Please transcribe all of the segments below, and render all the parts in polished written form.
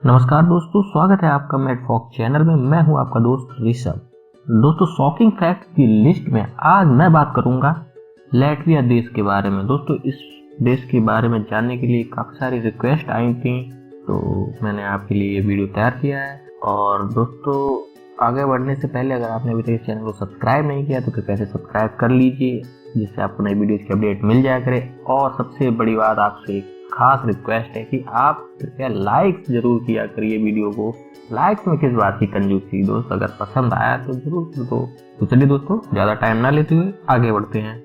नमस्कार दोस्तों, स्वागत है आपका मैडफॉक चैनल में। मैं हूं आपका दोस्त ऋषभ। दोस्तों, शॉकिंग फैक्ट की लिस्ट में आज मैं बात करूंगा लैटविया देश के बारे में। दोस्तों, इस देश के बारे में जानने के लिए काफ़ी सारी रिक्वेस्ट आई थी, तो मैंने आपके लिए ये वीडियो तैयार किया है। और दोस्तों, आगे बढ़ने से पहले अगर आपने अभी तक इस चैनल को सब्सक्राइब नहीं किया तो कृपया से सब्सक्राइब कर लीजिए, जिससे आपको नई वीडियोज़ की अपडेट मिल जाया करे। और सबसे बड़ी बात आपसे खास रिक्वेस्ट है कि आप कृपया लाइक जरूर किया करिए वीडियो को। लाइक्स में किस बात की कंजूसी दोस्त, अगर पसंद आया तो जरूर कर दो। तो चलिए दोस्तों, ज़्यादा टाइम ना लेते हुए आगे बढ़ते हैं।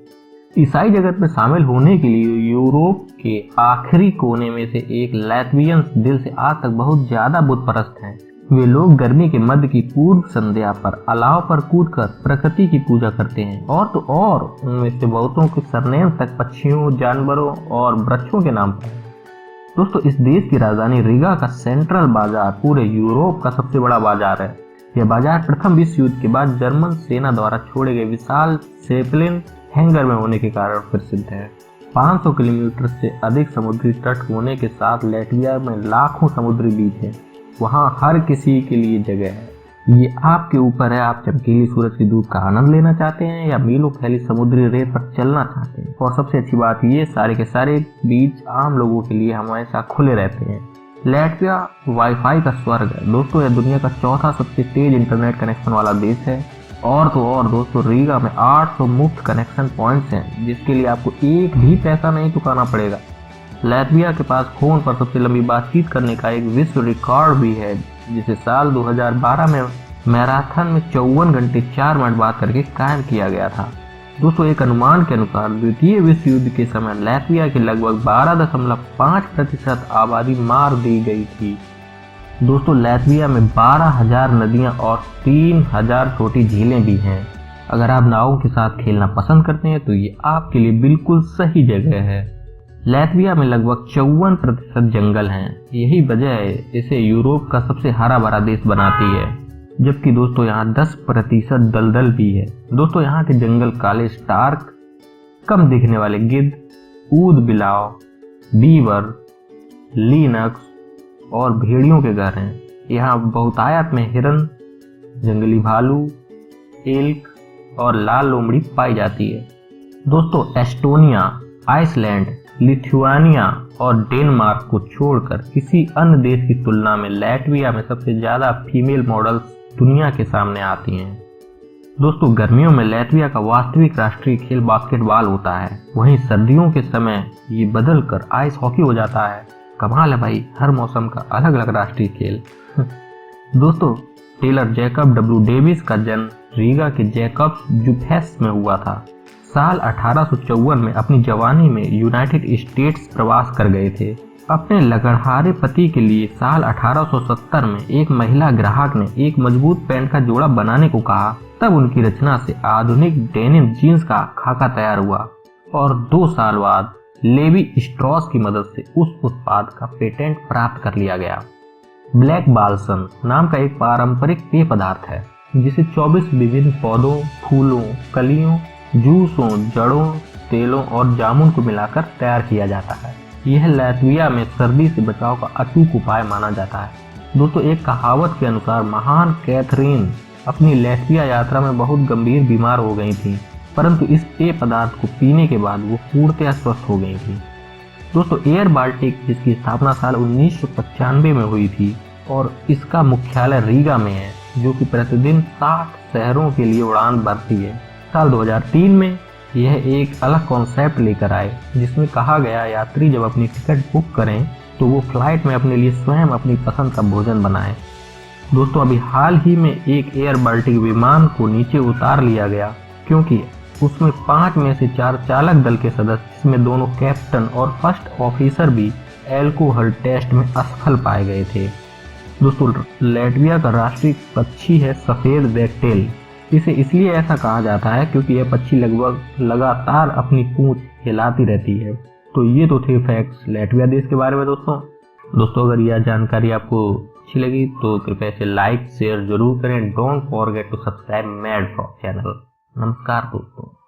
ईसाई जगत में शामिल होने के लिए यूरोप के आखिरी कोने में से एक लैटवियंस दिल से आज तक बहुत ज्यादा बुत परस्त हैं। वे लोग गर्मी के मध्य की पूर्व संध्या पर अलाव पर कूदकर प्रकृति की पूजा करते हैं। और तो और उनमें से बहुतों के सरनेम तक पक्षियों, जानवरों और वृक्षों के नाम पर है। दोस्तों, इस देश की राजधानी रीगा का सेंट्रल बाजार पूरे यूरोप का सबसे बड़ा बाजार है। यह बाजार प्रथम विश्व युद्ध के बाद जर्मन सेना द्वारा छोड़े गए विशाल सेपलिन हैंगर में होने के कारण प्रसिद्ध है। 500 किलोमीटर से अधिक समुद्री तट होने के साथ लैटविया में लाखों समुद्री बीच हैं। वहाँ हर किसी के लिए जगह है। ये आपके ऊपर है, आप चमकीली सूरज की धूप का आनंद लेना चाहते हैं या मीलों फैली समुद्री रेत पर चलना चाहते हैं। और सबसे अच्छी बात ये सारे के सारे बीच आम लोगों के लिए हमेशा खुले रहते हैं। लैटविया वाईफाई का स्वर्ग है। दोस्तों, यह दुनिया का चौथा सबसे तेज इंटरनेट कनेक्शन वाला देश है। और तो और दोस्तों, रीगा में 800 मुफ्त कनेक्शन पॉइंट्स हैं, जिसके लिए आपको एक भी पैसा नहीं चुकाना पड़ेगा। लैटविया के पास फोन पर सबसे लंबी बातचीत करने का एक विश्व रिकॉर्ड भी है, जिसे साल 2012 में मैराथन में 54 घंटे 4 मिनट बात करके कायम किया गया था। दोस्तों, एक अनुमान के अनुसार द्वितीय विश्व युद्ध के समय लैटविया की लगभग 12.5% आबादी मार दी गई थी। दोस्तों, लैटविया में 12,000 नदियां और 3,000 छोटी झीलें भी हैं। अगर आप नावों के साथ खेलना पसंद करते हैं तो ये आपके लिए बिल्कुल सही जगह है। लैटविया में लगभग 54% जंगल हैं। यही वजह इसे यूरोप का सबसे हरा भरा देश बनाती है। जबकि दोस्तों, यहाँ 10% दलदल भी है। दोस्तों, यहाँ के जंगल काले स्टार्क, कम दिखने वाले गिद्ध, ऊद बिलाव, बीवर, लिनक्स और भेड़ियों के घर हैं। यहाँ बहुतायत में हिरन, जंगली भालू, एल्क और लाल लोमड़ी पाई जाती है। दोस्तों, एस्टोनिया, आइसलैंड, लिथुआनिया और डेनमार्क को छोड़कर किसी अन्य देश की तुलना में लैटविया में सबसे ज्यादा फीमेल मॉडल्स दुनिया के सामने आती हैं। दोस्तों, गर्मियों में लैटविया का वास्तविक राष्ट्रीय खेल बास्केटबॉल होता है। वहीं सर्दियों के समय ये बदल कर आइस हॉकी हो जाता है। कमाल है भाई, हर मौसम का अलग अलग राष्ट्रीय खेल। दोस्तों, टेलर जैकब डब्ल्यू डेविस का जन्म रीगा के जैकब्स जुफेस में हुआ था। साल 1854 में अपनी जवानी में यूनाइटेड स्टेट्स प्रवास कर गए थे। अपने लगड़हारे पति के लिए साल 1870 में एक महिला ग्राहक ने एक मजबूत पैंट का जोड़ा बनाने को कहा। तब उनकी रचना से आधुनिक डेनिम जीन्स का खाका तैयार हुआ और 2 साल बाद लेवी स्ट्रॉस की मदद से उस उत्पाद का पेटेंट प्राप्त कर लिया गया। ब्लैक बाल्सम नाम का एक पारंपरिक पेय पदार्थ है, जिसे 24 विभिन्न पौधों, फूलों, कलियों, जूसों, जड़ों, तेलों और जामुन को मिलाकर तैयार किया जाता है। यह लैटविया में सर्दी से बचाव का अचूक उपाय माना जाता है। दोस्तों, एक कहावत के अनुसार महान कैथरीन अपनी लैटविया यात्रा में बहुत गंभीर बीमार हो गई थी, परंतु इस पेय पदार्थ को पीने के बाद वो पूर्णतया स्वस्थ हो गई थी। दोस्तों, एयर बाल्टिक, जिसकी स्थापना साल 1995 में हुई थी और इसका मुख्यालय रीगा में है, जो कि प्रतिदिन 60 शहरों के लिए उड़ान भरती है। साल 2003 में यह एक अलग कॉन्सेप्ट लेकर आए, जिसमें कहा गया यात्री जब अपनी टिकट बुक करें तो वो फ्लाइट में अपने लिए स्वयं अपनी पसंद का भोजन बनाएं। दोस्तों, अभी हाल ही में एक एयर बाल्टिक विमान को नीचे उतार लिया गया, क्योंकि उसमें 5 में से 4 चालक दल के सदस्य, जिसमें दोनों कैप्टन और फर्स्ट ऑफिसर भी एल्कोहल टेस्ट में असफल पाए गए थे। दोस्तों, लैटविया का राष्ट्रीय पक्षी है सफेद वैगटेल। इसे इसलिए ऐसा कहा जाता है क्योंकि यह पक्षी लगभग लगातार अपनी पूंछ हिलाती रहती है। तो ये तो थे फैक्ट्स लैटविया देश के बारे में। दोस्तों, अगर यह जानकारी आपको अच्छी लगी तो कृपया इसे लाइक शेयर जरूर करें। डोंट फॉरगेट टू सब्सक्राइब मैडफॉक चैनल। नमस्कार दोस्तों।